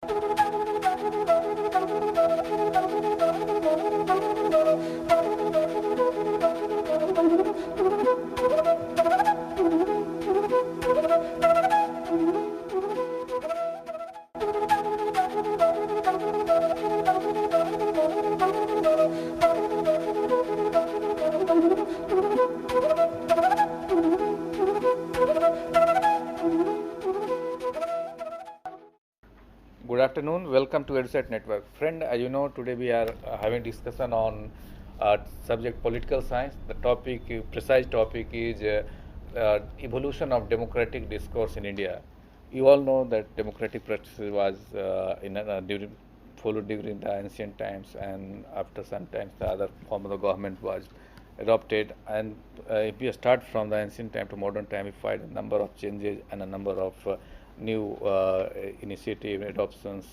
Good afternoon. Welcome to EduSat Network. Friend, as you know, today we are having discussion on subject political science. The topic, precise topic is evolution of democratic discourse in India. You all know that democratic practice was followed during the ancient times, and after some times the other form of the government was adopted. And if we start from the ancient time to modern time, we find a number of changes and a number of new initiative adoptions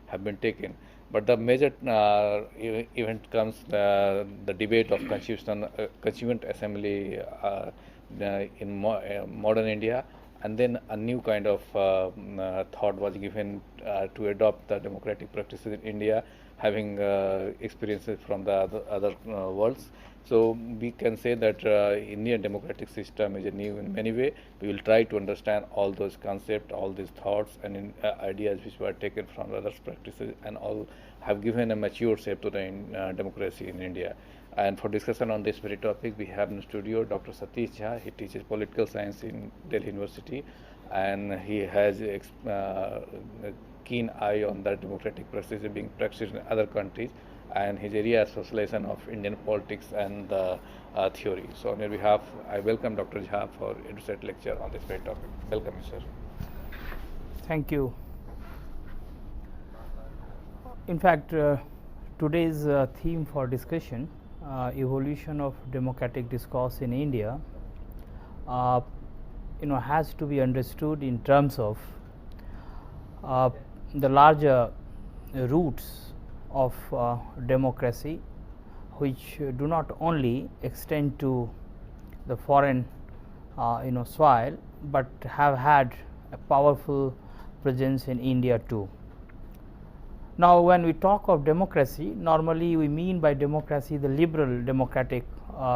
have been taken. But the major event comes the debate of Constituent Assembly in modern India, and then a new kind of thought was given to adopt the democratic practices in India, having experiences from the other worlds. So we can say that Indian democratic system is new in many ways. We will try to understand all those concepts, all these thoughts and ideas which were taken from other practices, and all have given a mature shape to the democracy in India. And for discussion on this very topic, we have in the studio Dr. Satish Jha. He teaches political science in Delhi University, and he has a keen eye on the democratic processes being practiced in other countries, and his area of specialization of Indian politics and theory. So on your behalf, I welcome Dr. Jha for EduSat lecture on this very topic. Welcome, sir. Thank you. In fact, today's theme for discussion, evolution of democratic discourse in India, has to be understood in terms of the larger roots of democracy, which do not only extend to the foreign soil, but have had a powerful presence in India too. Now, when we talk of democracy, normally we mean by democracy the liberal democratic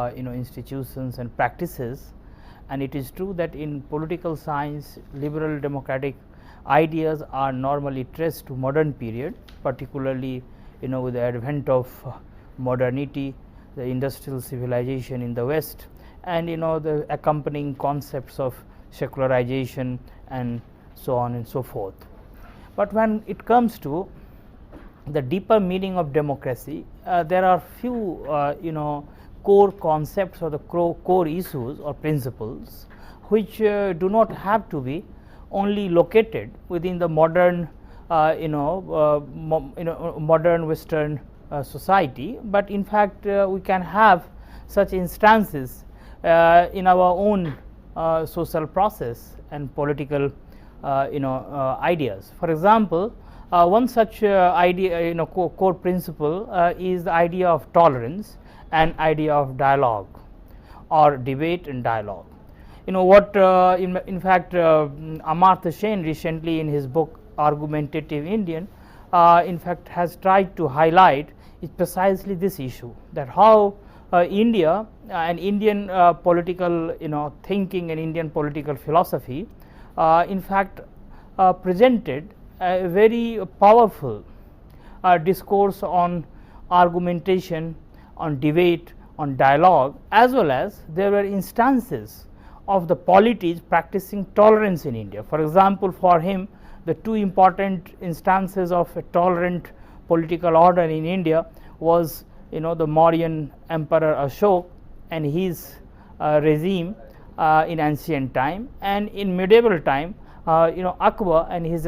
institutions and practices, and it is true that in political science liberal democratic ideas are normally traced to modern period, particularly with the advent of modernity, the industrial civilization in the West, and the accompanying concepts of secularization and so on and so forth. But when it comes to the deeper meaning of democracy, there are few core concepts or the core issues or principles which do not have to be only located within the modern modern Western society, but in fact we can have such instances in our own social process and political ideas. For example, one such idea, core principle is the idea of tolerance and idea of dialogue or debate and dialogue. What in fact Amartya Sen recently in his book Argumentative Indian in fact has tried to highlight is precisely this issue, that how India and Indian political thinking and Indian political philosophy in fact presented a very powerful discourse on argumentation, on debate, on dialogue, as well as there were instances of the polities practicing tolerance in India. For example, for him the two important instances of a tolerant political order in India was the Mauryan Emperor Ashok and his regime in ancient time, and in medieval time Akbar and his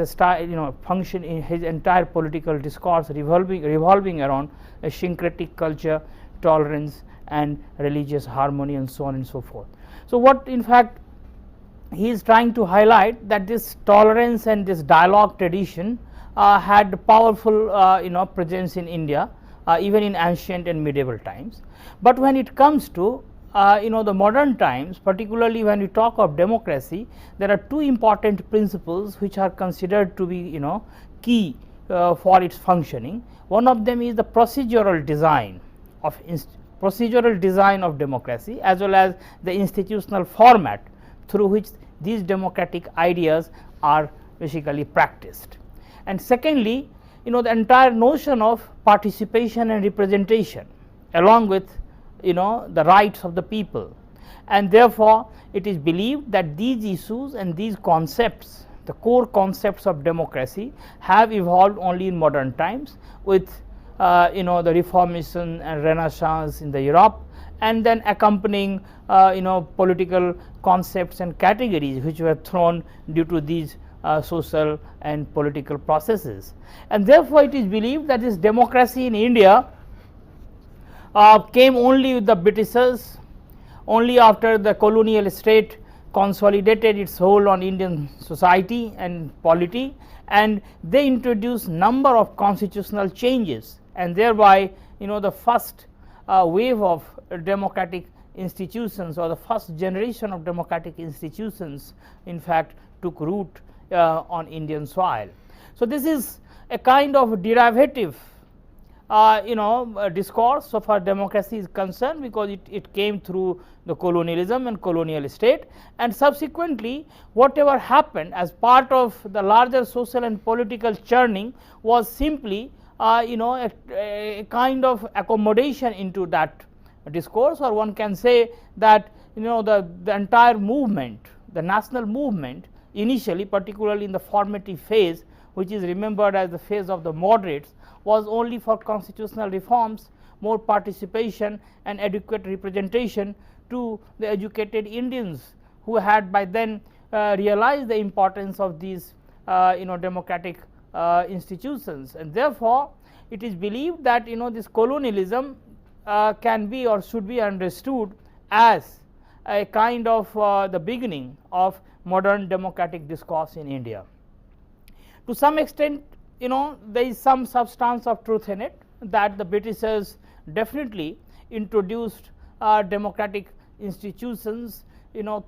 function in his entire political discourse revolving around a syncretic culture, tolerance and religious harmony and so on and so forth. So what in fact he is trying to highlight, that this tolerance and this dialogue tradition had powerful presence in India even in ancient and medieval times. But when it comes to the modern times, particularly when we talk of democracy, there are two important principles which are considered to be key for its functioning. One of them is the procedural design of democracy, as well as the institutional format through which these democratic ideas are basically practiced. And secondly, the entire notion of participation and representation, along with the rights of the people, and therefore it is believed that these issues and these concepts, the core concepts of democracy, have evolved only in modern times with the Reformation and Renaissance in the Europe, and then accompanying political concepts and categories which were thrown due to these social and political processes. And therefore it is believed that this democracy in India came only with the Britishers, only after the colonial state consolidated its hold on Indian society and polity, and they introduced number of constitutional changes, and thereby the first wave of democratic institutions, or the first generation of democratic institutions, in fact took root on Indian soil. So this is a kind of derivative discourse so far democracy is concerned, because it came through the colonialism and colonial state, and subsequently whatever happened as part of the larger social and political churning was simply a kind of accommodation into that discourse, or one can say that the entire movement, the national movement, initially, particularly in the formative phase, which is remembered as the phase of the moderates, was only for constitutional reforms, more participation and adequate representation to the educated Indians, who had by then realized the importance of these democratic institutions. And therefore it is believed that this colonialism can be or should be understood as a kind of the beginning of modern democratic discourse in India. To some extent, there is some substance of truth in it, that the Britishers definitely introduced democratic institutions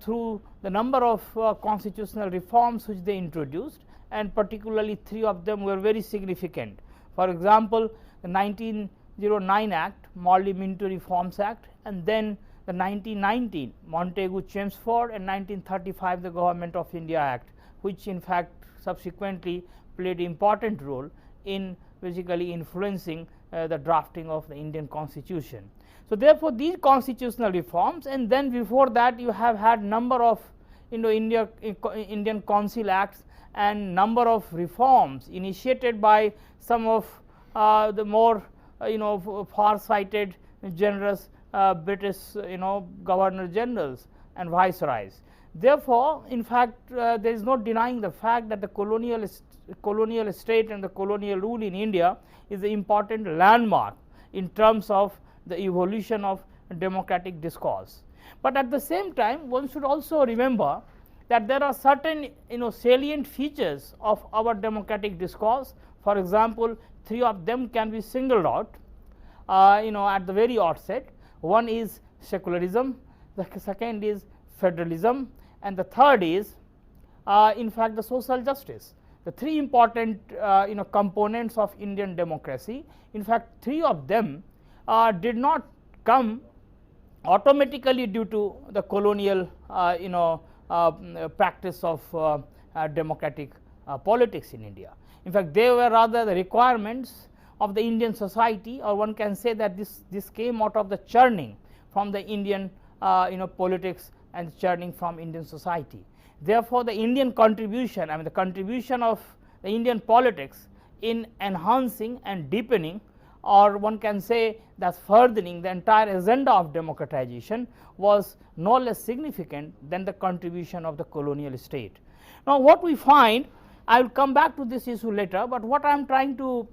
through the number of constitutional reforms which they introduced, and particularly three of them were very significant. For example, the 1909 Act, Morley-Minto Reforms Act, and then the 1919 Montagu-Chelmsford, and 1935 the Government of India Act, which in fact subsequently played an important role in basically influencing the drafting of the Indian Constitution. So therefore these constitutional reforms, and then before that you have had number of Indian Council Acts and number of reforms initiated by some of the more far-sighted, generous British governor generals and viceroys. Therefore in fact there is no denying the fact that the colonial state and the colonial rule in India is an important landmark in terms of the evolution of democratic discourse. But at the same time one should also remember that there are certain salient features of our democratic discourse. For example, three of them can be singled out at the very outset. One is secularism, the second is federalism, and the third is in fact the social justice. The three important components of Indian democracy, in fact three of them did not come automatically due to the colonial practice of democratic politics in India. In fact they were rather the requirements of the Indian society, or one can say that this came out of the churning from the Indian politics and churning from Indian society. Therefore the Indian contribution, the contribution of the Indian politics in enhancing and deepening, or one can say that furthering the entire agenda of democratization, was no less significant than the contribution of the colonial state. Now what we find, I will come back to this issue later, but what I am trying to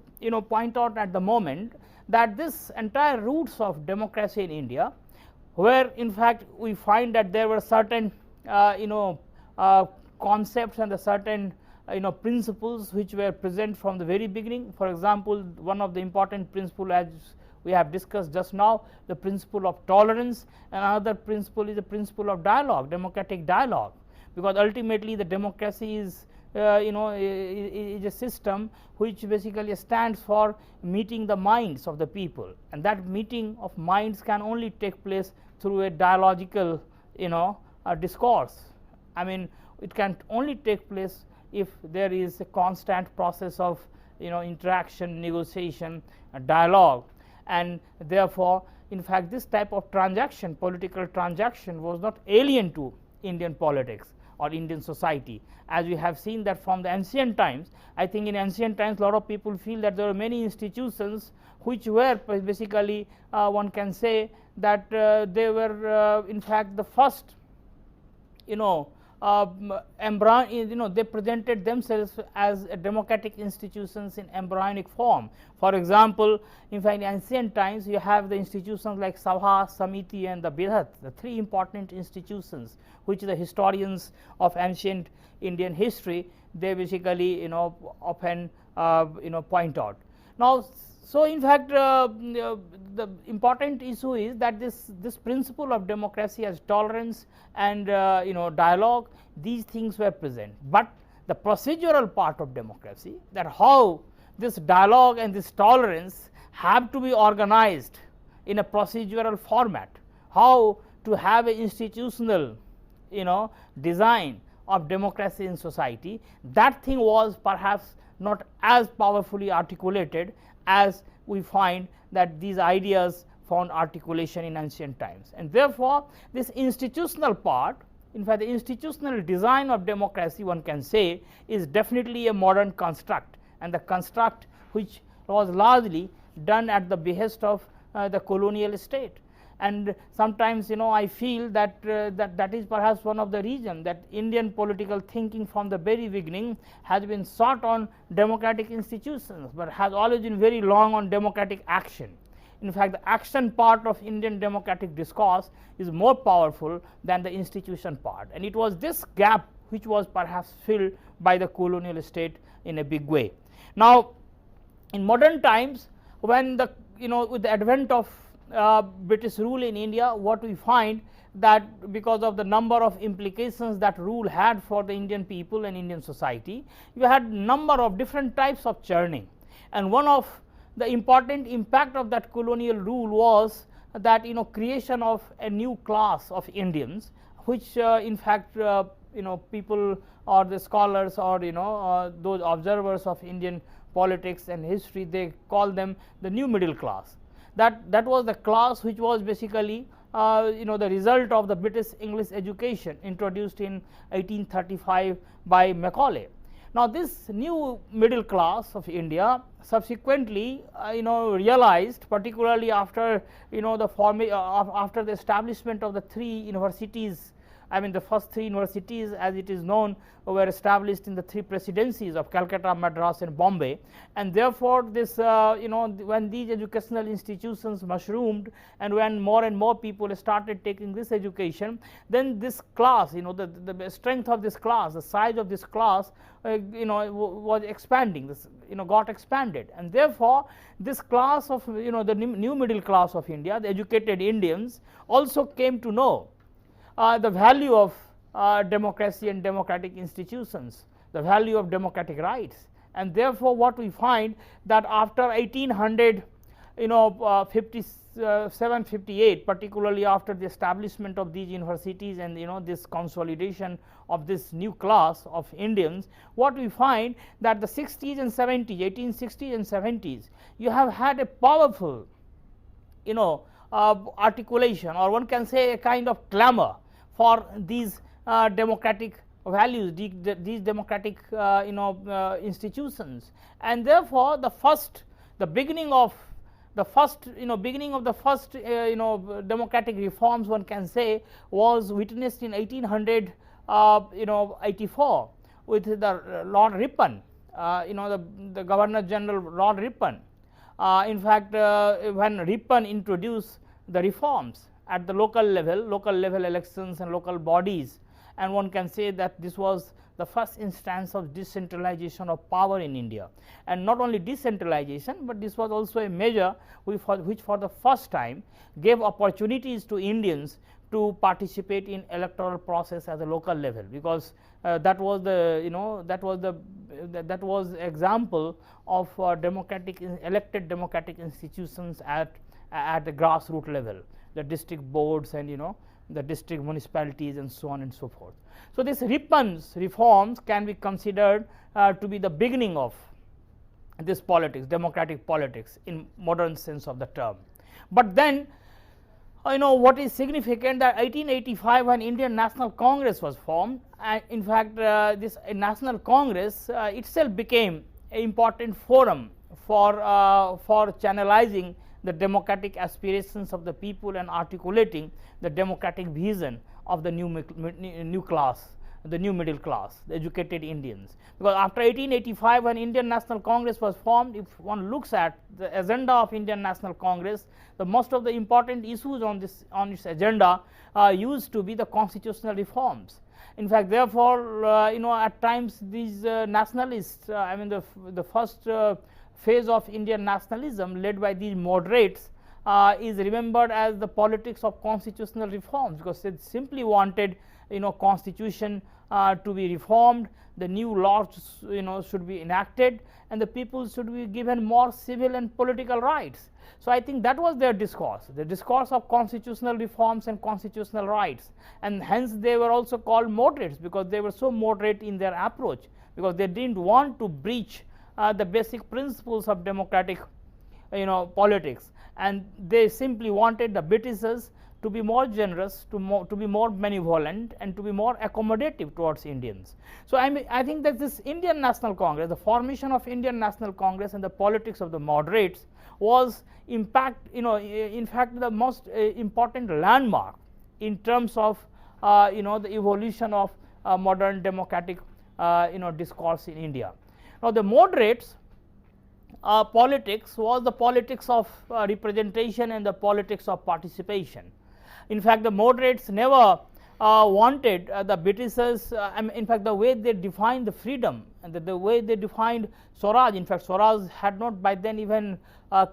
point out at the moment, that this entire roots of democracy in India, where in fact we find that there were certain concepts and the certain principles which were present from the very beginning. For example, one of the important principles, as we have discussed just now, the principle of tolerance, and another principle is the principle of dialogue, democratic dialogue, because ultimately the democracy is is a system which basically stands for meeting the minds of the people, and that meeting of minds can only take place through a dialogical discourse. I mean, it can only take place if there is a constant process of interaction, negotiation, dialogue, and therefore in fact this type of transaction, political transaction, was not alien to Indian politics or Indian society, as we have seen that from the ancient times. I think in ancient times a lot of people feel that there were many institutions which were basically one can say that they were in fact the first they presented themselves as democratic institutions in embryonic form. For example, in fact in ancient times you have the institutions like Sabha, Samiti and the Bidhat, the three important institutions which the historians of ancient Indian history they basically often point out. Now, so in fact the important issue is that this principle of democracy as tolerance and dialogue, these things were present, but the procedural part of democracy, that how this dialogue and this tolerance have to be organized in a procedural format, how to have an institutional design of democracy in society, that thing was perhaps not as powerfully articulated as we find that these ideas found articulation in ancient times. And therefore, this institutional part, in fact the institutional design of democracy, one can say, is definitely a modern construct, and the construct which was largely done at the behest of the colonial state. And sometimes I feel that that is perhaps one of the reasons that Indian political thinking from the very beginning has been sought on democratic institutions, but has always been very long on democratic action. In fact, the action part of Indian democratic discourse is more powerful than the institution part, and it was this gap which was perhaps filled by the colonial state in a big way. Now, in modern times, when the with the advent of British rule in India, what we find that because of the number of implications that rule had for the Indian people and Indian society, you had number of different types of churning, and one of the important impact of that colonial rule was that creation of a new class of Indians, which in fact people or the scholars or those observers of Indian politics and history, they call them the new middle class. That was the class which was basically the result of the British English education introduced in 1835 by Macaulay. Now, this new middle class of India subsequently realized, particularly after after the establishment of the three universities. I mean, the first three universities, as it is known, were established in the three presidencies of Calcutta, Madras and Bombay, and therefore this when these educational institutions mushroomed and when more and more people started taking this education, then this class, the strength of this class, the size of this class was expanding, this got expanded, and therefore this class of the new middle class of India, the educated Indians, also came to know the value of democracy and democratic institutions, the value of democratic rights, and therefore what we find that after 1857-58, particularly after the establishment of these universities and this consolidation of this new class of Indians, what we find that the 60s and 70s, 1860s and 70s, you have had a powerful articulation, or one can say a kind of clamor for these democratic values, these democratic institutions, and therefore the beginning of the first democratic reforms, one can say, was witnessed in 1884 with the Lord Ripon, the Governor General Lord Ripon. In fact, when Ripon introduced the reforms at the local level elections and local bodies, and one can say that this was the first instance of decentralization of power in India, and not only decentralization, but this was also a measure which for the first time gave opportunities to Indians to participate in electoral process at the local level, because that was the that was example of elected democratic institutions at the grassroots level, the district boards and the district municipalities and so on and so forth. So, these reforms can be considered to be the beginning of this politics, democratic politics in modern sense of the term. But then what is significant, that 1885 when Indian National Congress was formed, in fact this National Congress itself became an important forum for channelizing the democratic aspirations of the people and articulating the democratic vision of the new class, the new middle class, the educated Indians. Because after 1885 when Indian National Congress was formed, if one looks at the agenda of Indian National Congress, the most of the important issues on its agenda used to be the constitutional reforms. In fact, therefore, at times these nationalists, I mean the first phase of Indian nationalism led by these moderates is remembered as the politics of constitutional reforms, because they simply wanted constitution to be reformed, the new laws should be enacted, and the people should be given more civil and political rights. So, I think that was their discourse, the discourse of constitutional reforms and constitutional rights, and hence they were also called moderates, because they were so moderate in their approach, because they did not want to breach the basic principles of democratic politics, and they simply wanted the Britishers to be more generous, to be more benevolent, and to be more accommodative towards Indians. So, I think that this Indian National Congress, the formation of Indian National Congress and the politics of the moderates was in fact the most important landmark in terms of the evolution of modern democratic discourse in India. Now, the moderates politics was the politics of representation and the politics of participation. In fact, the moderates never wanted the Britishers, in fact the way they defined the freedom and the way they defined Swaraj, in fact Swaraj had not by then even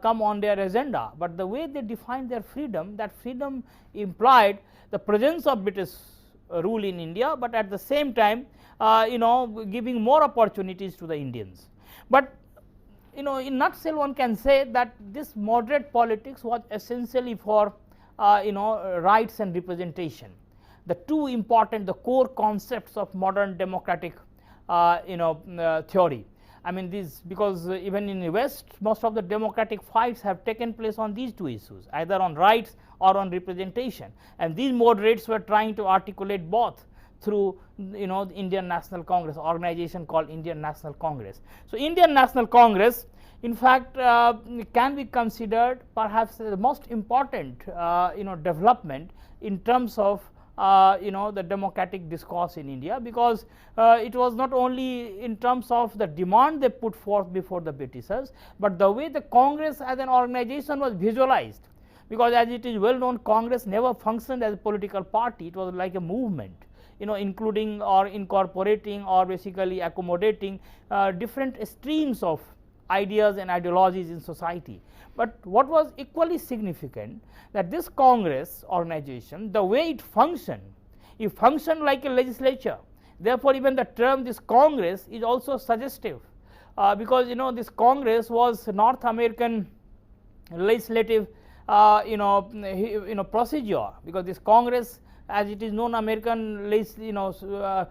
come on their agenda, but the way they defined their freedom, that freedom implied the presence of British rule in India, but at the same time giving more opportunities to the Indians. But in nutshell one can say that this moderate politics was essentially for rights and representation, the two important, the core concepts of modern democratic theory. I mean these, because even in the West most of the democratic fights have taken place on these two issues, either on rights or on representation, and these moderates were trying to articulate both through the Indian National Congress, organization called Indian National Congress. So, Indian National Congress in fact can be considered perhaps the most important development in terms of the democratic discourse in India, because it was not only in terms of the demand they put forth before the Britishers, but the way the Congress as an organization was visualized, because as it is well known, Congress never functioned as a political party, it was like a movement, including or incorporating or basically accommodating different streams of ideas and ideologies in society. But what was equally significant, that this Congress organization, the way it functioned like a legislature. Therefore, even the term this Congress is also suggestive, because this Congress was North American legislative procedure, because this Congress, as it is known, American legislature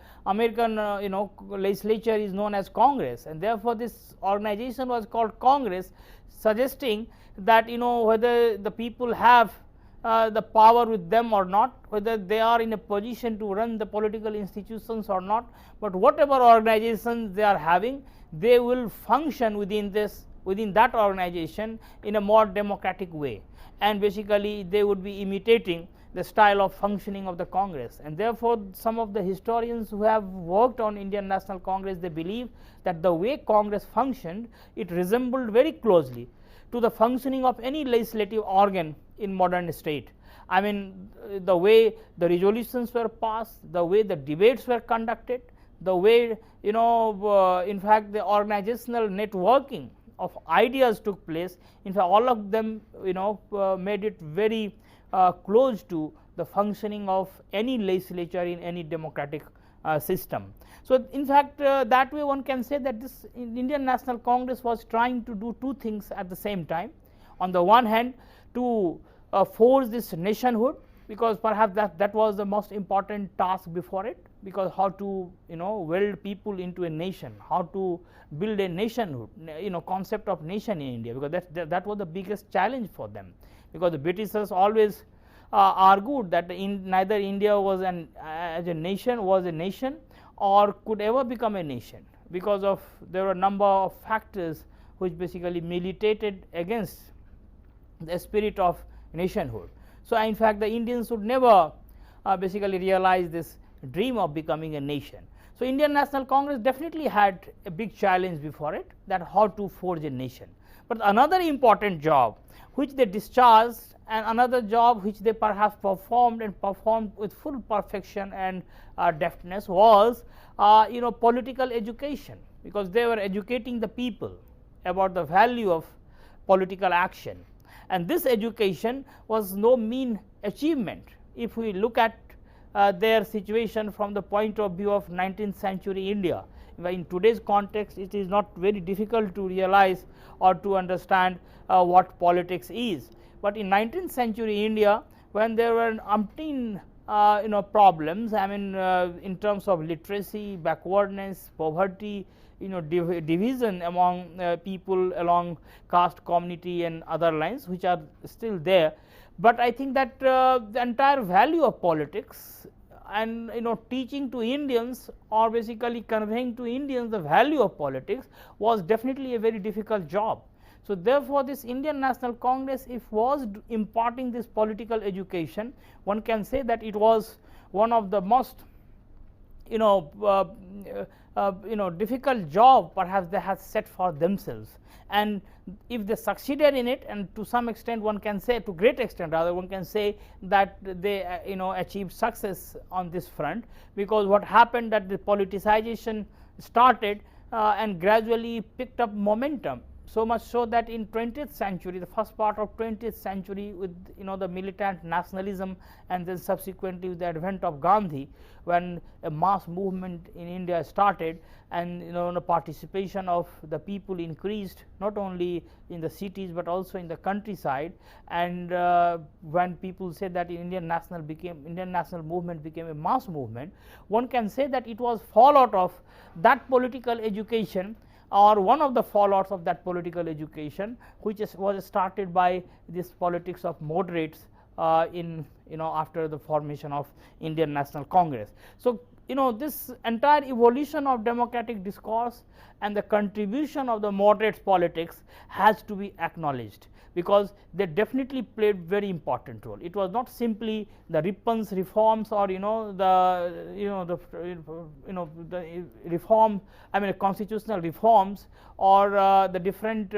is known as Congress, and therefore this organization was called Congress, suggesting that whether the people have the power with them or not, whether they are in a position to run the political institutions or not, but whatever organizations they are having, they will function within that organization in a more democratic way, and basically they would be imitating the style of functioning of the Congress. And therefore, some of the historians who have worked on Indian National Congress, they believe that the way Congress functioned, it resembled very closely to the functioning of any legislative organ in modern state. I mean the way the resolutions were passed, the way the debates were conducted, the way in fact the organizational networking of ideas took place. In fact, all of them made it very close to the functioning of any legislature in any democratic system. So, in fact, that way one can say that this Indian National Congress was trying to do two things at the same time. On the one hand, to force this nationhood, because perhaps that was the most important task before it, because how to weld people into a nation, how to build a nationhood, concept of nation in India, because that was the biggest challenge for them, because the Britishers always argued that neither India was as a nation or could ever become a nation, because of there were a number of factors which basically militated against the spirit of nationhood. So, in fact, the Indians would never basically realize this dream of becoming a nation. So, Indian National Congress definitely had a big challenge before it, that how to forge a nation. But another important job which they discharged, and another job which they perhaps performed with full perfection and deftness, was political education, because they were educating the people about the value of political action. And this education was no mean achievement. If we look at their situation from the point of view of 19th century India, in today's context it is not very difficult to realize or to understand what politics is. But in 19th century India, when there were umpteen problems, I mean in terms of literacy, backwardness, poverty, division among people along caste, community and other lines which are still there. But I think that the entire value of politics and teaching to Indians, or basically conveying to Indians the value of politics, was definitely a very difficult job. So, therefore, this Indian National Congress, if was imparting this political education, one can say that it was one of the most difficult job perhaps they have set for themselves. And if they succeeded in it, and to some extent one can say, to great extent rather, one can say that they achieved success on this front, because what happened, that the politicization started and gradually picked up momentum. So much so that in 20th century, the first part of 20th century, with the militant nationalism, and then subsequently with the advent of Gandhi, when a mass movement in India started, and the participation of the people increased, not only in the cities but also in the countryside. And when people say that Indian national movement became a mass movement, one can say that it was fallout of that political education, or one of the fallouts of that political education, which was started by this politics of moderates after the formation of Indian National Congress. So, this entire evolution of democratic discourse and the contribution of the moderates politics has to be acknowledged, because they definitely played very important role. It was not simply the Rippon's reforms, or the reform, I mean constitutional reforms, or the different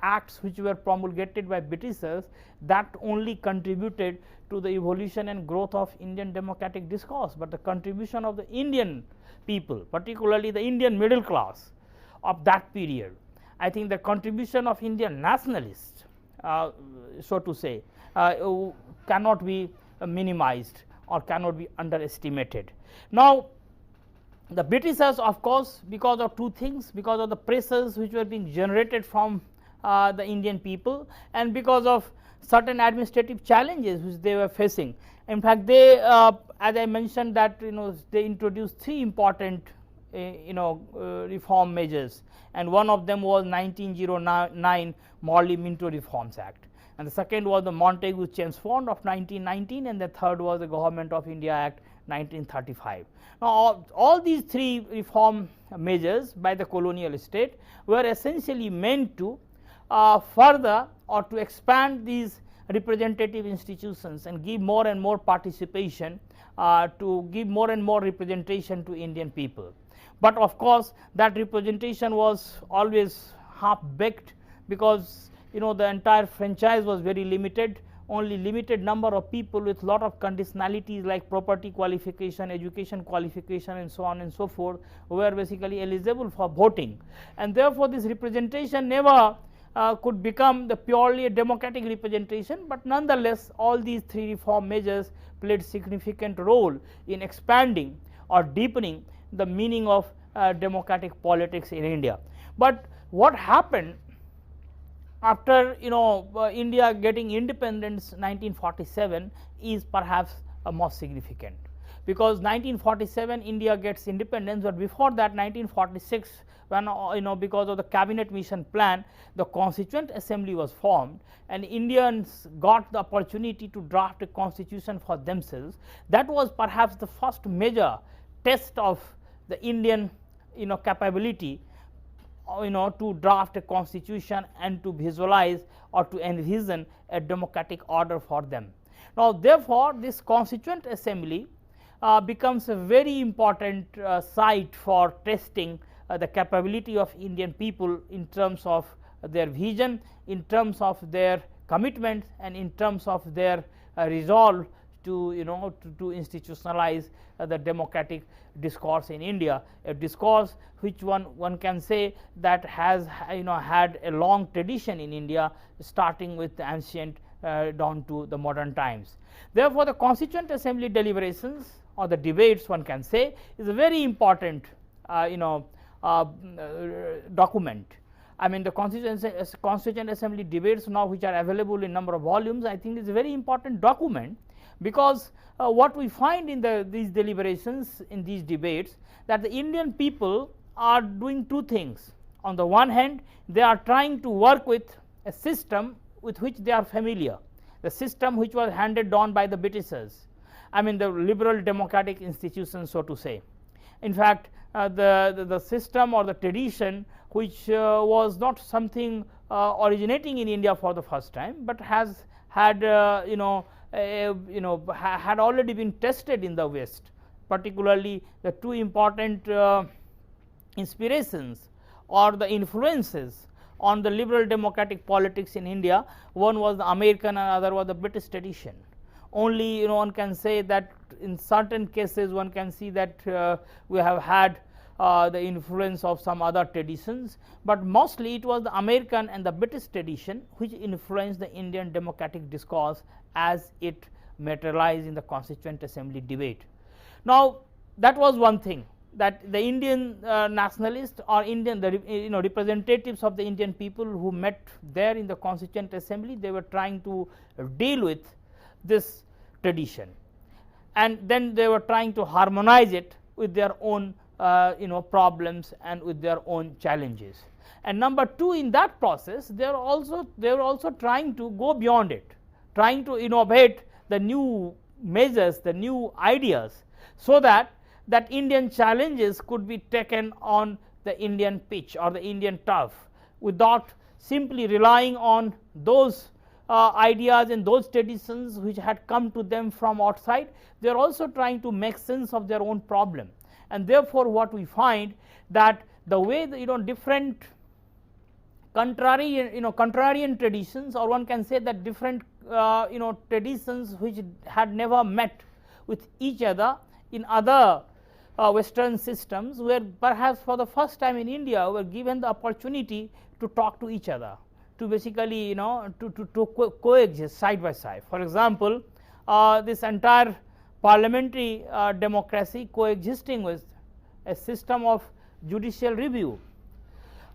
acts which were promulgated by Britishers, that only contributed to the evolution and growth of Indian democratic discourse, but the contribution of the Indian people, particularly the Indian middle class of that period. I think the contribution of Indian nationalists, so to say, cannot be minimized or cannot be underestimated. Now, the Britishers, of course, because of two things, because of the pressures which were being generated from the Indian people, and because of certain administrative challenges which they were facing. In fact, they as I mentioned that they introduced three important reform measures, and one of them was 1909 Morley-Minto Reforms Act, and the second was the Montagu-Chelmsford Fund of 1919, and the third was the Government of India Act 1935. Now, all these three reform measures by the colonial state were essentially meant to further or to expand these representative institutions and give more and more participation, to give more and more representation to Indian people. But of course, that representation was always half baked, because the entire franchise was very limited. Only limited number of people with lot of conditionalities like property qualification, education qualification, and so on and so forth were basically eligible for voting, and therefore this representation never could become the purely a democratic representation, but nonetheless all these three reform measures played significant role in expanding or deepening the meaning of democratic politics in India. But what happened after India getting independence 1947 is perhaps most significant, because 1947 India gets independence, but before that 1946, when because of the cabinet mission plan, the Constituent Assembly was formed and Indians got the opportunity to draft a constitution for themselves. That was perhaps the first major test of the Indian capability to draft a constitution and to visualize or to envision a democratic order for them. Now, therefore, this Constituent Assembly becomes a very important site for testing the capability of Indian people in terms of their vision, in terms of their commitment, and in terms of their resolve to to institutionalize the democratic discourse in India, a discourse which one can say that has had a long tradition in India, starting with the ancient down to the modern times. Therefore, the Constituent Assembly deliberations or the debates, one can say, is a very important document. I mean, the Constituent Assembly debates now, which are available in number of volumes, I think is a very important document, because what we find in these deliberations, in these debates, that the Indian people are doing two things. On the one hand, they are trying to work with a system with which they are familiar, the system which was handed down by the Britishers, I mean the liberal democratic institutions, so to say. In fact, the system or the tradition which was not something originating in India for the first time, but has had had already been tested in the West, particularly the two important inspirations or the influences on the liberal democratic politics in India. One was the American and other was the British tradition. Only one can say that in certain cases one can see that we have had the influence of some other traditions, but mostly it was the American and the British tradition which influenced the Indian democratic discourse as it materialized in the Constituent Assembly debate. Now, that was one thing, that the Indian nationalists or Indian representatives of the Indian people who met there in the Constituent Assembly, they were trying to deal with this tradition, and then they were trying to harmonize it with their own problems and with their own challenges. And number two, in that process they were also trying to go beyond it, trying to innovate the new measures, the new ideas, so that Indian challenges could be taken on the Indian pitch or the Indian turf, without simply relying on those ideas and those traditions which had come to them from outside. They are also trying to make sense of their own problem, and therefore what we find that the way different contrarian traditions, or one can say that different traditions which had never met with each other in other Western systems, were perhaps for the first time in India were given the opportunity to talk to each other, to basically to coexist side by side. For example, this entire parliamentary democracy coexisting with a system of judicial review,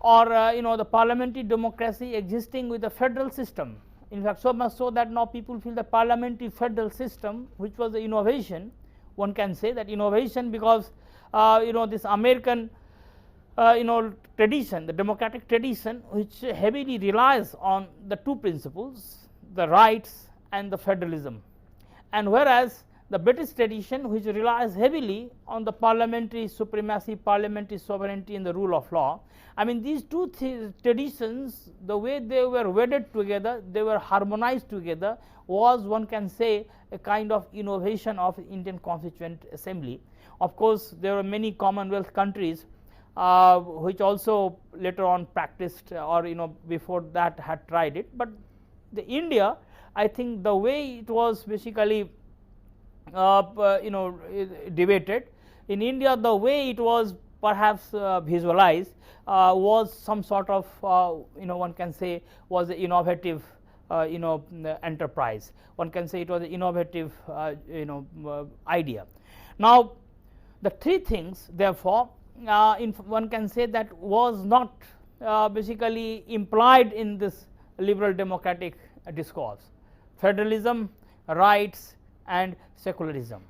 or the parliamentary democracy existing with the federal system. In fact, so much so that now people feel the parliamentary federal system, which was the innovation, one can say that innovation, because this American tradition, the democratic tradition, which heavily relies on the two principles, the rights and the federalism, and whereas the British tradition, which relies heavily on the parliamentary supremacy, parliamentary sovereignty and the rule of law. I mean, these two traditions, the way they were wedded together, they were harmonized together, was, one can say, a kind of innovation of Indian Constituent Assembly. Of course, there were many Commonwealth countries which also later on practiced, or before that had tried it, but the India, I think the way it was basically debated in India, the way it was perhaps visualize was some sort of one can say was an innovative enterprise. One can say it was an innovative idea. Now, the three things therefore one can say that was not basically implied in this liberal democratic discourse: federalism, rights, and secularism.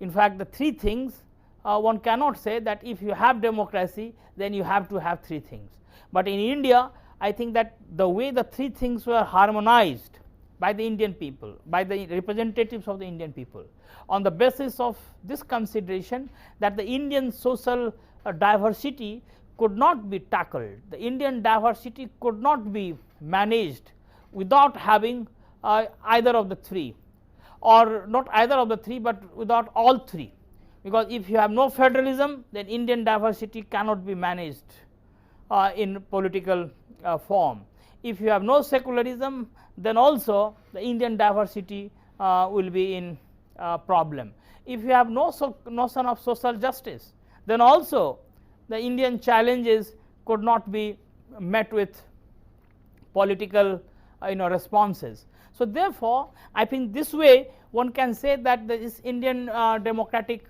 In fact, the three things one cannot say that if you have democracy then you have to have three things, but in India I think that the way the three things were harmonized by the Indian people, by the representatives of the Indian people, on the basis of this consideration that the Indian social diversity could not be tackled, the Indian diversity could not be managed without having either of the three, or not either of the three, but without all three, because if you have no federalism then Indian diversity cannot be managed in political form. If you have no secularism then also the Indian diversity will be in problem. If you have no notion of social justice then also the Indian challenges could not be met with political responses. So, therefore, I think this way one can say that this Indian democratic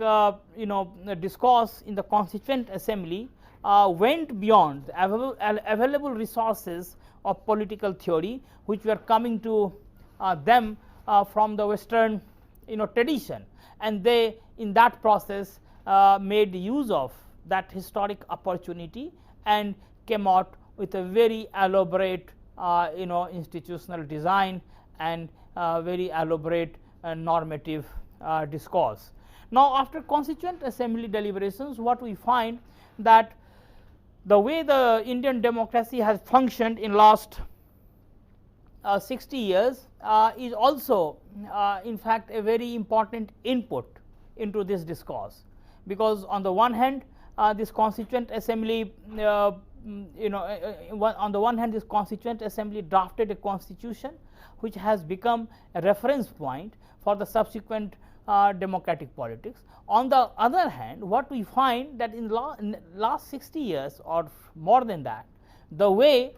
discourse in the Constituent Assembly went beyond the available resources of political theory which were coming to them from the Western tradition, and they in that process made use of that historic opportunity and came out with a very elaborate institutional design and very elaborate normative discourse. Now, after Constituent Assembly deliberations, what we find that the way the Indian democracy has functioned in last 60 years is also in fact a very important input into this discourse, because on the one hand this Constituent Assembly on the one hand this Constituent Assembly drafted a constitution which has become a reference point for the subsequent democratic politics. On the other hand, what we find that in last 60 years or more than that, the way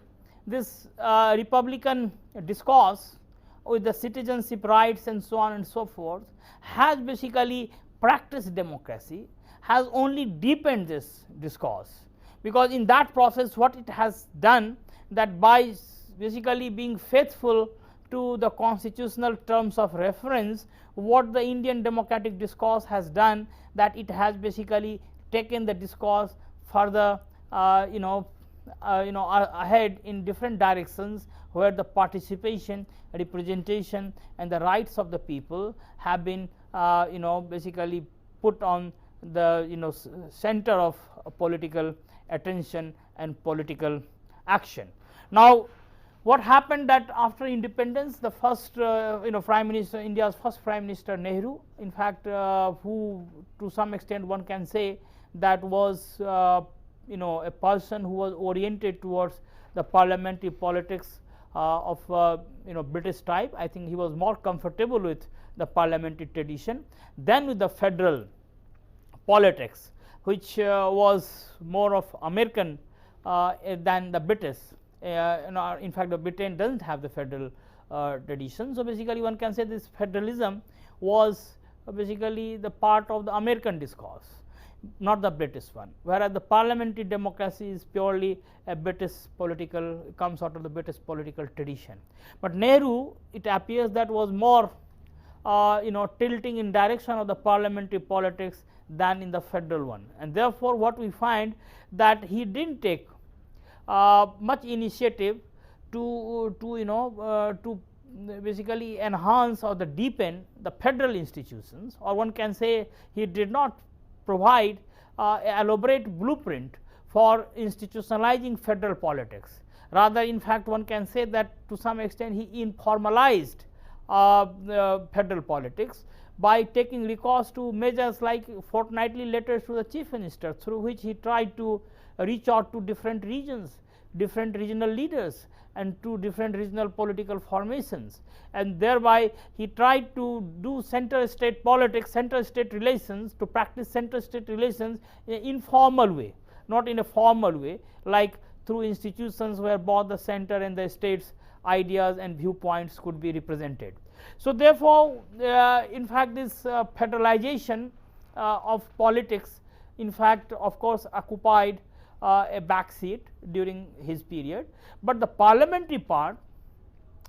this republican discourse with the citizenship rights and so on and so forth has basically practiced democracy, has only deepened this discourse, because in that process what it has done, that by basically being faithful to the constitutional terms of reference, what the Indian democratic discourse has done, that it has basically taken the discourse further ahead in different directions, where the participation, representation and the rights of the people have been basically put on the center of political attention and political action. Now, what happened that after independence, the first Prime Minister, India's first Prime Minister Nehru, in fact who to some extent one can say that was a person who was oriented towards the parliamentary politics of British type. I think he was more comfortable with the parliamentary tradition than with the federal politics, which was more of American than the British. In fact, the Britain does not have the federal tradition. So, basically one can say this federalism was basically the part of the American discourse, not the British one, whereas the parliamentary democracy is purely a British political, comes out of the British political tradition. But Nehru, it appears that was more tilting in direction of the parliamentary politics than in the federal one, and therefore what we find that he did not take much initiative to basically enhance or the deepen the federal institutions, or one can say he did not provide an elaborate blueprint for institutionalizing federal politics. Rather, in fact, one can say that to some extent he informalized federal politics by taking recourse to measures like fortnightly letters to the chief minister, through which he tried to reach out to different regions, different regional leaders and 2 different regional political formations, and thereby he tried to do center state politics, center state relations, to practice center state relations in an informal way, not in a formal way, like through institutions where both the center and the states ideas and viewpoints could be represented. So therefore, in fact this federalization of politics in fact of course occupied a back seat during his period, but the parliamentary part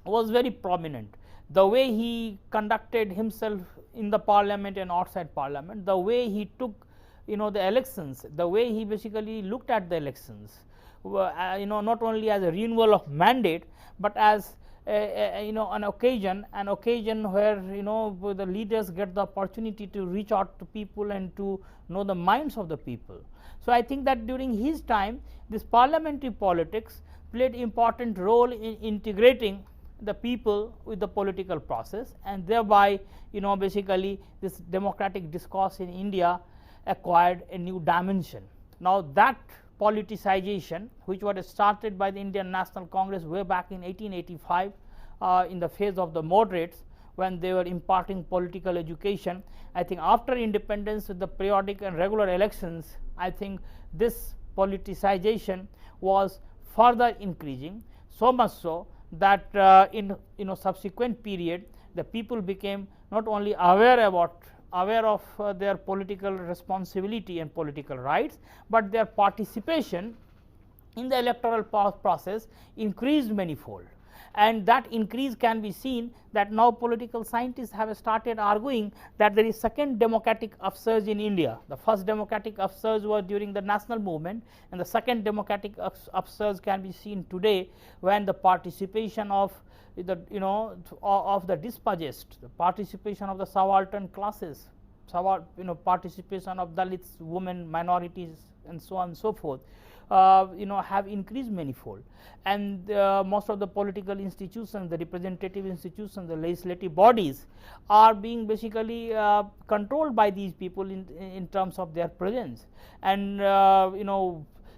was very prominent. The way he conducted himself in the parliament and outside parliament, the way he took the elections, the way he basically looked at the elections, not only as a renewal of mandate, but as an occasion where the leaders get the opportunity to reach out to people and to know the minds of the people. So I think that during his time this parliamentary politics played important role in integrating the people with the political process, and thereby basically this democratic discourse in India acquired a new dimension. Now that politicization, which was started by the Indian National Congress way back in 1885 in the phase of the moderates, when they were imparting political education, I think after independence with the periodic and regular elections, I think this politicization was further increasing, so much so that in subsequent period the people became not only aware of their political responsibility and political rights, but their participation in the electoral process increased manifold. And that increase can be seen that now political scientists have started arguing that there is second democratic upsurge in India. The first democratic upsurge was during the national movement, and the second democratic upsurge can be seen today when the participation of the dispossessed, the participation of the subaltern classes, participation of Dalits, women, minorities, and so on and so forth, have increased manifold, and most of the political institutions, the representative institutions, the legislative bodies are being basically controlled by these people in terms of their presence. And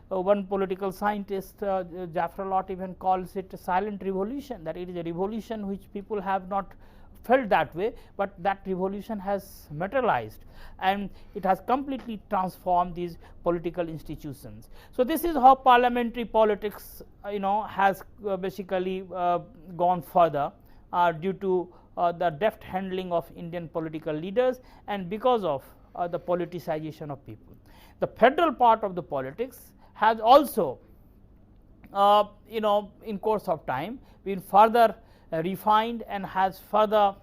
one political scientist, Jafar Lott, even calls it a silent revolution, that it is a revolution which people have not felt that way, but that revolution has materialized and it has completely transformed these political institutions. So this is how parliamentary politics has basically gone further due to the deft handling of Indian political leaders and because of the politicization of people. The federal part of the politics has also in course of time been further refined and has further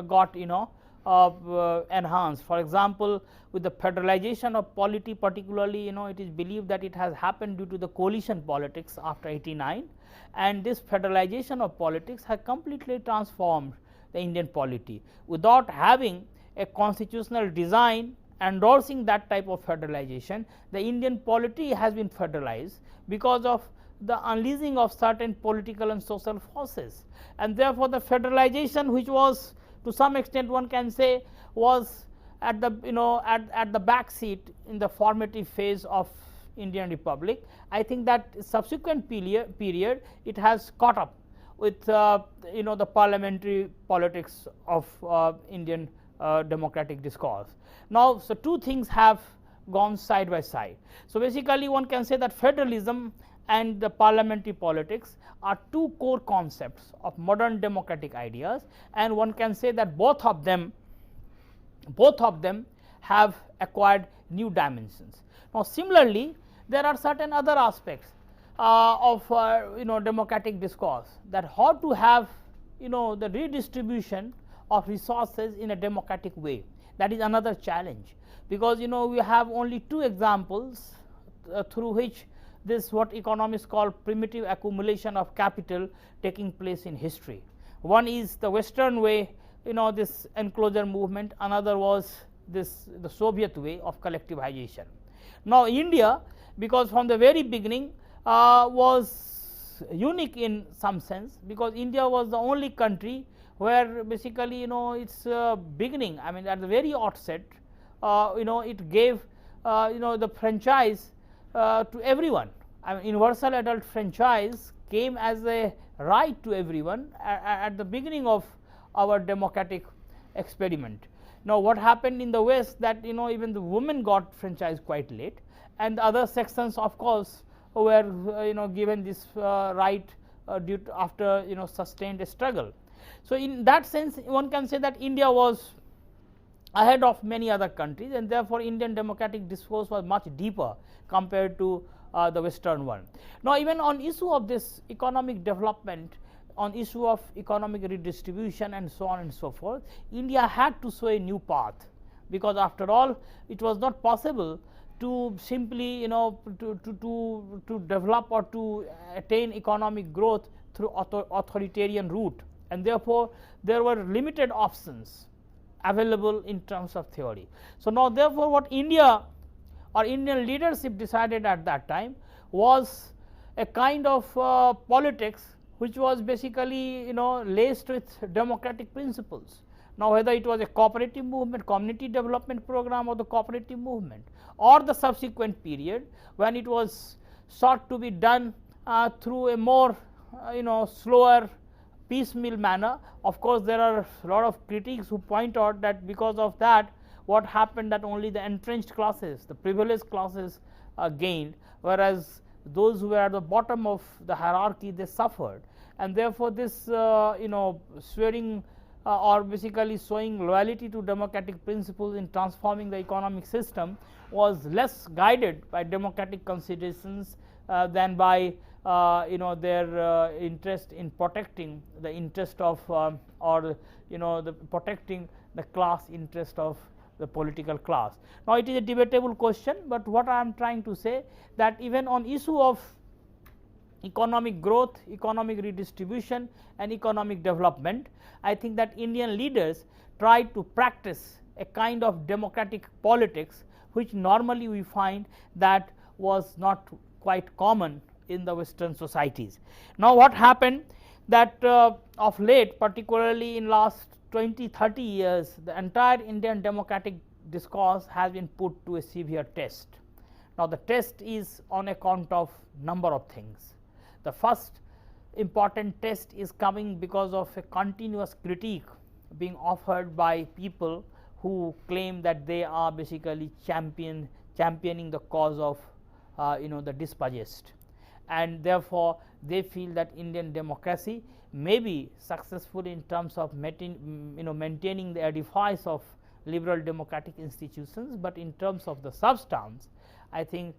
got enhanced. For example, with the federalization of polity, particularly it is believed that it has happened due to the coalition politics after 89, and this federalization of politics has completely transformed the Indian polity. Without having a constitutional design endorsing that type of federalization, the Indian polity has been federalized because of the unleashing of certain political and social forces, and therefore the federalization, which was to some extent one can say was at the at the back seat in the formative phase of Indian Republic, I think that subsequent period it has caught up with the parliamentary politics of Indian democratic discourse. Now, so two things have gone side by side. So basically one can say that federalism and the parliamentary politics are two core concepts of modern democratic ideas, and one can say that both of them have acquired new dimensions. Now similarly, there are certain other aspects of democratic discourse, that how to have the redistribution of resources in a democratic way. That is another challenge, because we have only two examples through which this what economists call primitive accumulation of capital taking place in history. One is the Western way, this enclosure movement, another was the Soviet way of collectivization. Now India, because from the very beginning was unique in some sense, because India was the only country where basically its beginning, I mean at the very outset, it gave the franchise to everyone, I mean, universal adult franchise came as a right to everyone at the beginning of our democratic experiment. Now, what happened in the West, that even the women got franchise quite late, and the other sections, of course, were given this right due to after sustained struggle. So, in that sense, one can say that India was ahead of many other countries, and therefore, Indian democratic discourse was much deeper compared to the Western one. Now, even on issue of this economic development, on issue of economic redistribution and so on and so forth, India had to show a new path, because after all it was not possible to simply to develop or to attain economic growth through authoritarian route, and therefore there were limited options available in terms of theory. So, now therefore, what India or Indian leadership decided at that time was a kind of politics which was basically laced with democratic principles. Now, whether it was a cooperative movement, community development program, or the cooperative movement, or the subsequent period when it was sought to be done through a more slower piecemeal manner. Of course, there are a lot of critics who point out that because of that, what happened, that only the entrenched classes, the privileged classes gained, whereas those who were at the bottom of the hierarchy, they suffered, and therefore this swearing or basically showing loyalty to democratic principles in transforming the economic system was less guided by democratic considerations than by their interest in protecting the interest of or the protecting the class interest of the political class. Now, it is a debatable question, but what I am trying to say, that even on issue of economic growth, economic redistribution and economic development, I think that Indian leaders tried to practice a kind of democratic politics which normally we find that was not quite common in the Western societies. Now, what happened, that of late, particularly in last 20-30 years, the entire Indian democratic discourse has been put to a severe test. Now, the test is on account of number of things. The first important test is coming because of a continuous critique being offered by people who claim that they are basically championing the cause of the dispossessed, and therefore they feel that Indian democracy may be successful in terms of maintaining the edifice of liberal democratic institutions, but in terms of the substance, I think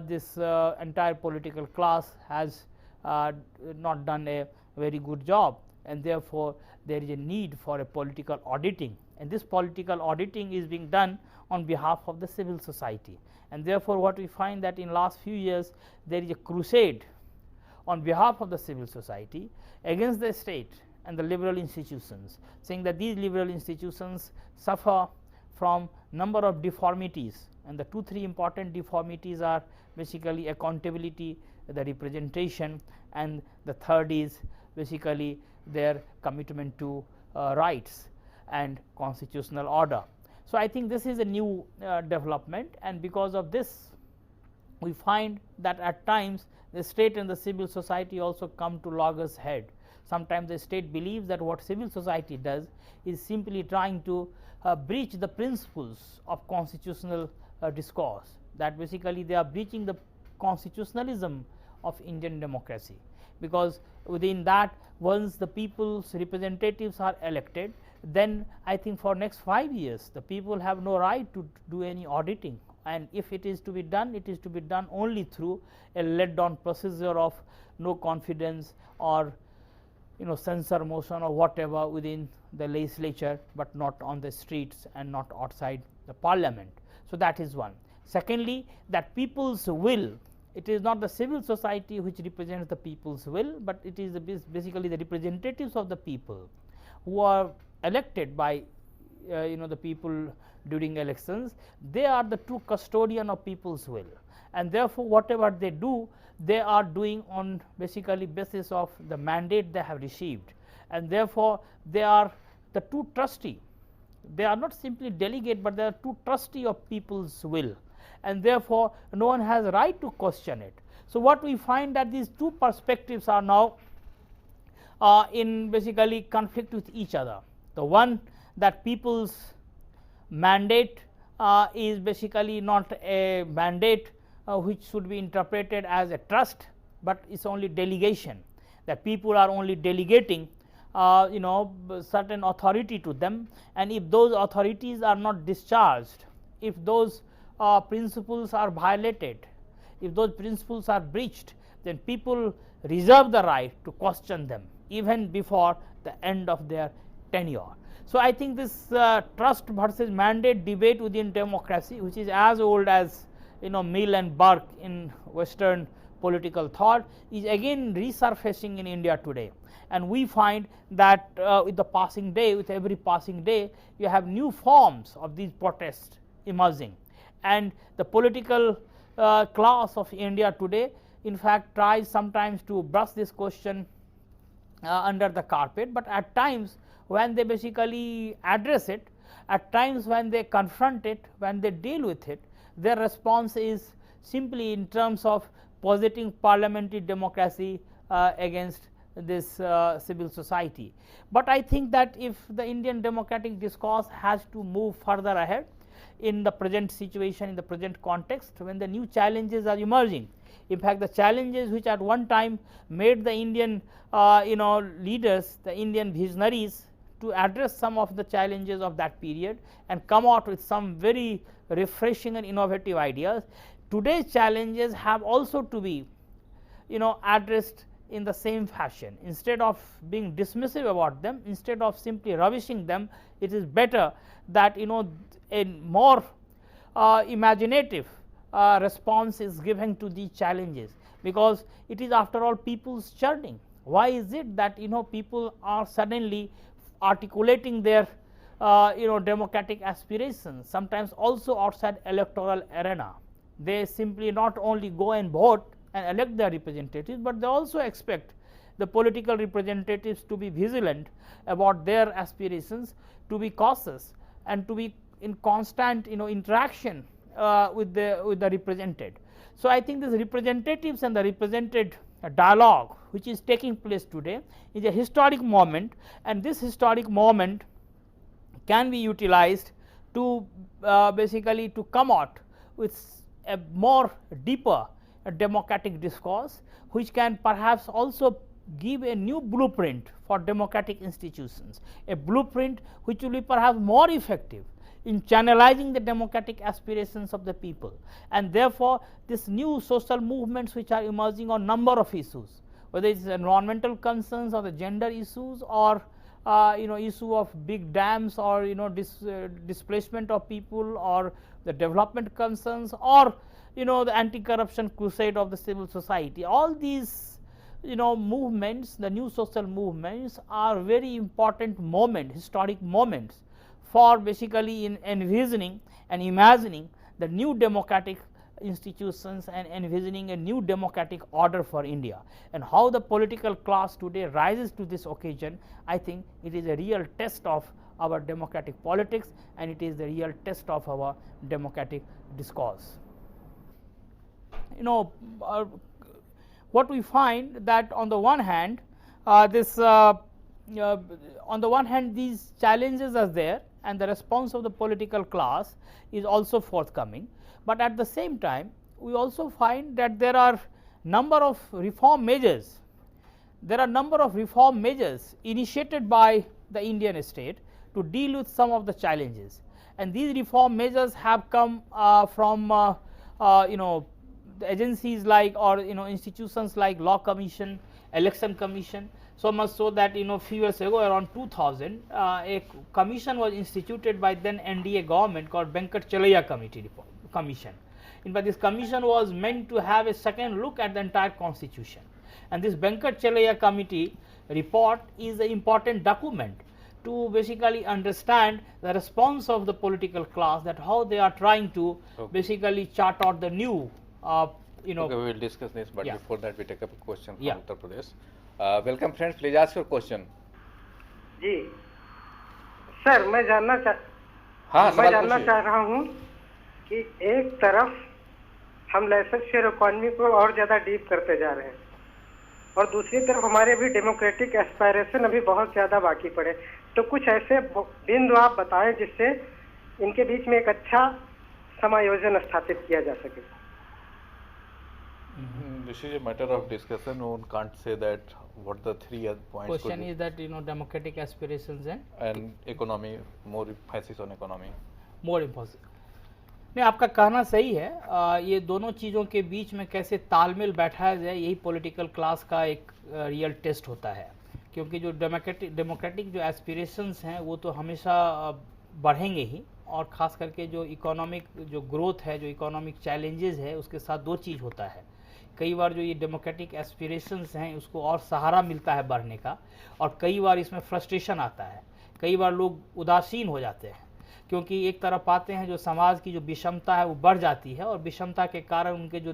this entire political class has not done a very good job, and therefore there is a need for a political auditing, and this political auditing is being done on behalf of the civil society. And therefore, what we find that in last few years there is a crusade on behalf of the civil society against the state and the liberal institutions, saying that these liberal institutions suffer from number of deformities, and the 2-3 important deformities are basically accountability, the representation, and the third is basically their commitment to rights and constitutional order. So, I think this is a new development, and because of this we find that at times the state and the civil society also come to loggerheads. Sometimes the state believes that what civil society does is simply trying to breach the principles of constitutional discourse, that basically they are breaching the constitutionalism of Indian democracy, because within that, once the people's representatives are elected, then I think for next 5 years the people have no right to do any auditing, and if it is to be done, it is to be done only through a laid down procedure of no confidence or censor motion or whatever within the legislature, but not on the streets and not outside the parliament. So, that is one. Secondly, that people's will, it is not the civil society which represents the people's will, but it is basically the representatives of the people who are elected by the people during elections. They are the true custodian of people's will, and therefore, whatever they do, they are doing on basically basis of the mandate they have received, and therefore, they are the true trustee. They are not simply delegate, but they are true trustee of people's will, and therefore, no one has a right to question it. So, what we find that these two perspectives are now in basically conflict with each other. The one that people's mandate is basically not a mandate which should be interpreted as a trust, but it is only delegation, that people are only delegating certain authority to them, and if those authorities are not discharged, if those principles are violated, if those principles are breached, then people reserve the right to question them even before the end of their tenure. So, I think this trust versus mandate debate within democracy, which is as old as Mill and Burke in Western political thought, is again resurfacing in India today. And we find that with the passing day, with every passing day, you have new forms of these protests emerging, and the political class of India today in fact tries sometimes to brush this question under the carpet, but at times when they basically address it, at times when they confront it, when they deal with it, their response is simply in terms of positing parliamentary democracy against this civil society. But I think that if the Indian democratic discourse has to move further ahead in the present situation, in the present context, when the new challenges are emerging, in fact the challenges which at one time made the Indian leaders, the Indian visionaries, to address some of the challenges of that period and come out with some very refreshing and innovative ideas, today's challenges have also to be addressed in the same fashion. Instead of being dismissive about them, instead of simply rubbishing them, it is better that a more imaginative response is given to these challenges, because it is after all people's churning. Why is it that people are suddenly articulating their democratic aspirations, sometimes also outside electoral arena? They simply not only go and vote and elect their representatives, but they also expect the political representatives to be vigilant about their aspirations, to be cautious, and to be in constant interaction with the represented. So, I think these representatives and the represented dialogue which is taking place today is a historic moment, and this historic moment can be utilized to basically to come out with a more deeper democratic discourse, which can perhaps also give a new blueprint for democratic institutions, a blueprint which will be perhaps more effective in channelizing the democratic aspirations of the people. And therefore, these new social movements which are emerging on number of issues, whether it is environmental concerns or the gender issues, or issue of big dams, or displacement of people, or the development concerns, or the anti-corruption crusade of the civil society. All these movements, the new social movements, are very important moments, historic moments, for basically in envisioning and imagining the new democratic institutions and envisioning a new democratic order for India. And how the political class today rises to this occasion, I think it is a real test of our democratic politics, and it is the real test of our democratic discourse. What we find that on the one hand, these challenges are there, and the response of the political class is also forthcoming, but at the same time we also find that there are number of reform measures. There are number of reform measures initiated by the Indian state to deal with some of the challenges, and these reform measures have come from the agencies like, or institutions like Law Commission, Election Commission. So much so that few years ago, around 2000, a commission was instituted by then NDA government called Venkat Chelaya Commission. In fact, this commission was meant to have a second look at the entire constitution, and this Venkat Chelaya committee report is an important document to basically understand the response of the political class, that how they are trying to basically chart out the new we will discuss this, but before that we take up a question from Uttar Pradesh. Welcome friends, please ask your question. जी sir, मैं जानना चाह रहा हूँ कि एक तरफ हम लेसर शेयर इकोनॉमी को और ज़्यादा डीप करते जा रहे हैं, और दूसरी तरफ हमारे भी डेमोक्रेटिक एस्पायरेशन अभी बहुत ज़्यादा बाकी पड़े। तो कुछ ऐसे बिंदु आप बताएं जिससे इनके बीच में एक अच्छा समायोजन स्थापित किया जा सके। This is a matter of discussion. One can't say that what the three other points Question could be. is that democratic aspirations And economy, more emphasis on economy. More impossible. नहीं, आपका कहना सही है। ये दोनों चीज़ों के बीच में कैसे तालमेल बैठाया जाए, यही पॉलिटिकल क्लास का एक रियल टेस्ट होता है। क्योंकि जो डेमोक्रेटिक जो एस्पिरेशंस हैं वो तो हमेशा बढ़ेंगे ही, और ख़ास करके जो इकोनॉमिक जो ग्रोथ है, जो इकोनॉमिक चैलेंजेस है, उसके साथ दो चीज़ होता है। कई बार जो ये डेमोक्रेटिक एस्पिरेशंस हैं उसको और सहारा मिलता है बढ़ने का, और कई बार इसमें फ्रस्ट्रेशन आता है। कई बार लोग उदासीन हो जाते हैं, क्योंकि एक तरफ पाते हैं जो समाज की जो विषमता है वो बढ़ जाती है, और विषमता के कारण उनके जो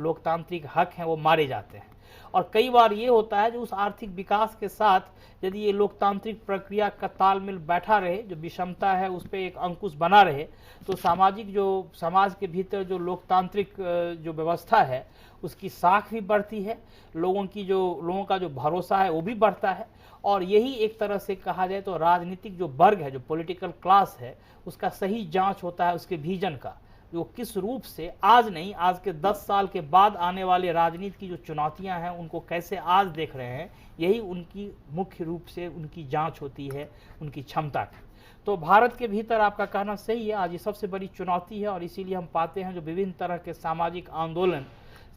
लोकतांत्रिक हक हैं वो मारे जाते हैं। और कई बार ये होता है जो उस आर्थिक विकास के साथ यदि ये लोकतांत्रिक प्रक्रिया का तालमेल बैठा रहे, जो विषमता है उस पर एक अंकुश बना रहे, तो सामाजिक जो समाज के भीतर जो लोकतांत्रिक जो व्यवस्था है उसकी साख भी बढ़ती है, लोगों का जो भरोसा है वो भी बढ़ता है। और यही एक तरह से कहा जाए तो राजनीतिक जो वर्ग है, जो पॉलिटिकल क्लास है, उसका सही जांच होता है उसके विजन का, जो किस रूप से आज नहीं, आज के 10 साल के बाद आने वाले राजनीति की जो चुनौतियां हैं उनको कैसे आज देख रहे हैं, यही उनकी मुख्य रूप से उनकी जांच होती है, उनकी क्षमता की। तो भारत के भीतर आपका कहना सही है, आज ये सबसे बड़ी चुनौती है, और इसीलिए हम पाते हैं जो विभिन्न तरह के सामाजिक आंदोलन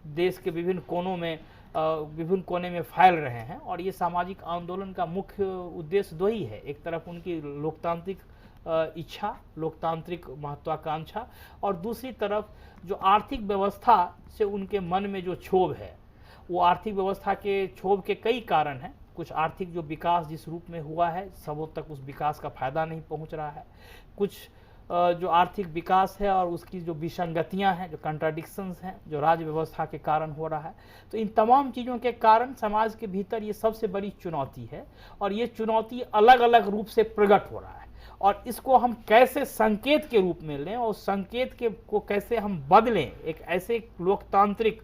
देश के विभिन्न कोने में फैल रहे हैं। और ये सामाजिक आंदोलन का मुख्य उद्देश्य दो ही है, एक तरफ उनकी लोकतांत्रिक इच्छा, लोकतांत्रिक महत्वाकांक्षा, और दूसरी तरफ जो आर्थिक व्यवस्था से उनके मन में जो क्षोभ है, वो आर्थिक व्यवस्था के क्षोभ के कई कारण हैं। कुछ आर्थिक जो विकास जिस रूप में हुआ है सबों तक उस विकास का फायदा नहीं पहुंच रहा है, कुछ जो आर्थिक विकास है और उसकी जो विसंगतियां हैं, जो कंट्राडिक्शंस हैं, जो राज्य व्यवस्था के कारण हो रहा है। तो इन तमाम चीज़ों के कारण समाज के भीतर ये सबसे बड़ी चुनौती है, और ये चुनौती अलग अलग रूप से प्रकट हो रहा है, और इसको हम कैसे संकेत के रूप में लें और संकेत को कैसे हम बदलें, एक ऐसे लोकतांत्रिक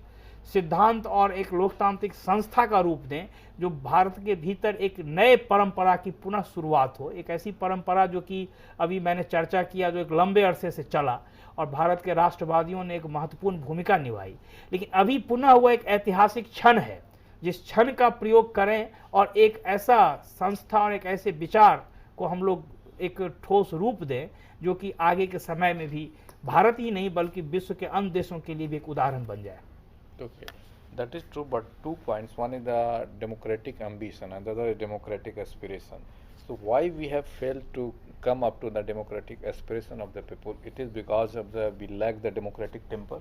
सिद्धांत और एक लोकतांत्रिक संस्था का रूप दें जो भारत के भीतर एक नए परंपरा की पुनः शुरुआत हो। एक ऐसी परंपरा जो कि अभी मैंने चर्चा किया, जो एक लंबे अरसे से चला और भारत के राष्ट्रवादियों ने एक महत्वपूर्ण भूमिका निभाई, लेकिन अभी पुनः वो एक ऐतिहासिक क्षण है, जिस क्षण का प्रयोग करें और एक ऐसा संस्था और एक ऐसे विचार को हम लोग एक ठोस रूप दें जो कि आगे के समय में भी भारत ही नहीं बल्कि विश्व के अन्य देशों के लिए भी एक उदाहरण बन जाए। Okay, that is true, but 2 points. One is the democratic ambition and the other is democratic aspiration. So why we have failed to come up to the democratic aspiration of the people? It is because of we lack the democratic temper.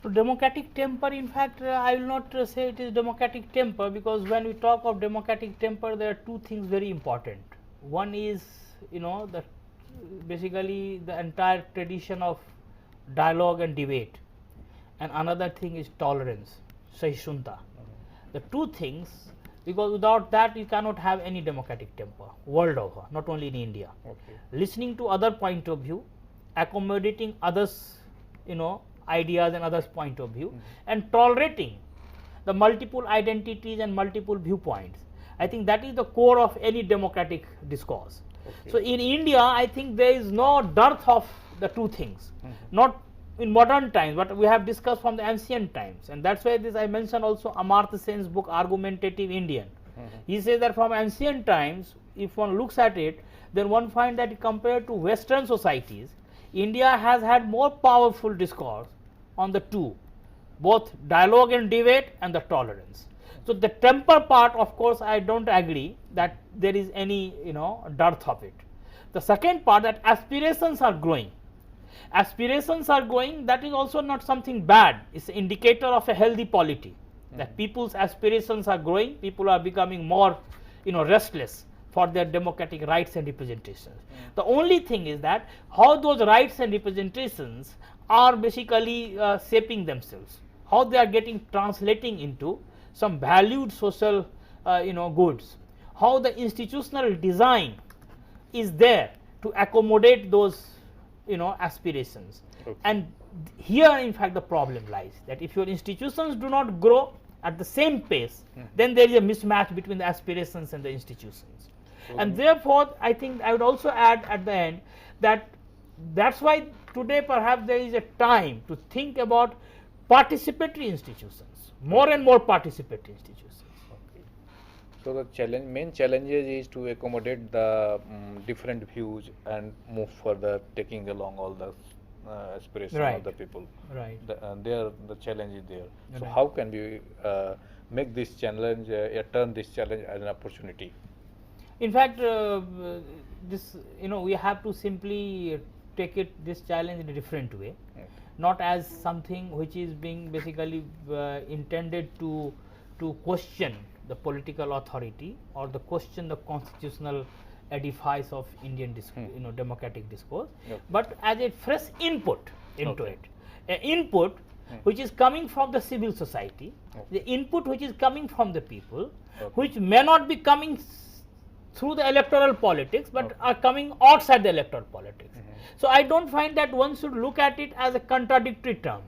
So democratic temper, in fact, I will not say it is democratic temper, because when we talk of democratic temper, there are two things very important. One is, basically the entire tradition of dialogue and debate, and another thing is tolerance, sahishnunta. The two things, because without that you cannot have any democratic temper world over, not only in India. Okay. Listening to other point of view, accommodating others ideas and others point of view, and tolerating the multiple identities and multiple viewpoints. I think that is the core of any democratic discourse. Okay. So in India, I think there is no dearth of the two things, not in modern times, but we have discussed from the ancient times, and that's why this I mentioned also Amartya Sen's book Argumentative Indian. He says that from ancient times, if one looks at it, then one finds that compared to Western societies, India has had more powerful discourse on the two, both dialogue and debate and the tolerance. So the temper part, of course, I don't agree that there is any dearth of it. The second part, that aspirations are growing. Aspirations are growing, that is also not something bad. It's an indicator of a healthy polity, that people's aspirations are growing, people are becoming more restless for their democratic rights and representations. The only thing is that how those rights and representations are basically shaping themselves, how they are translating into some valued social goods, how the institutional design is there to accommodate those aspirations. Okay. And here in fact the problem lies, that if your institutions do not grow at the same pace, then there is a mismatch between the aspirations and the institutions. And therefore, I think I would also add at the end that that's why today perhaps there is a time to think about participatory institutions, more and more participatory institutions. Okay. So the main challenges is to accommodate the different views and move further, taking along all the aspirations of the people. Right. The challenge is there. So Right. how can we make this challenge, turn this challenge as an opportunity? In fact, this we have to simply take this challenge in a different way, not as something which is being basically intended to question the political authority or the question the constitutional edifice of Indian democratic discourse, but as a fresh input into it, an input which is coming from the civil society, the input which is coming from the people, which may not be coming through the electoral politics, but are coming outside the electoral politics. So I don't find that one should look at it as a contradictory term.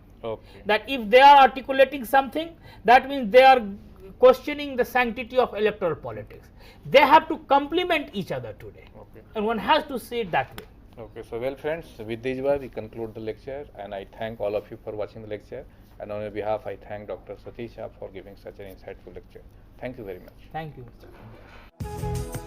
That if they are articulating something, that means they are questioning the sanctity of electoral politics. They have to complement each other today, and one has to see it that way. Okay, so well friends, with this we conclude the lecture, and I thank all of you for watching the lecture, and on your behalf I thank Dr. Satish Shah for giving such an insightful lecture. Thank you very much. Thank you, Mr.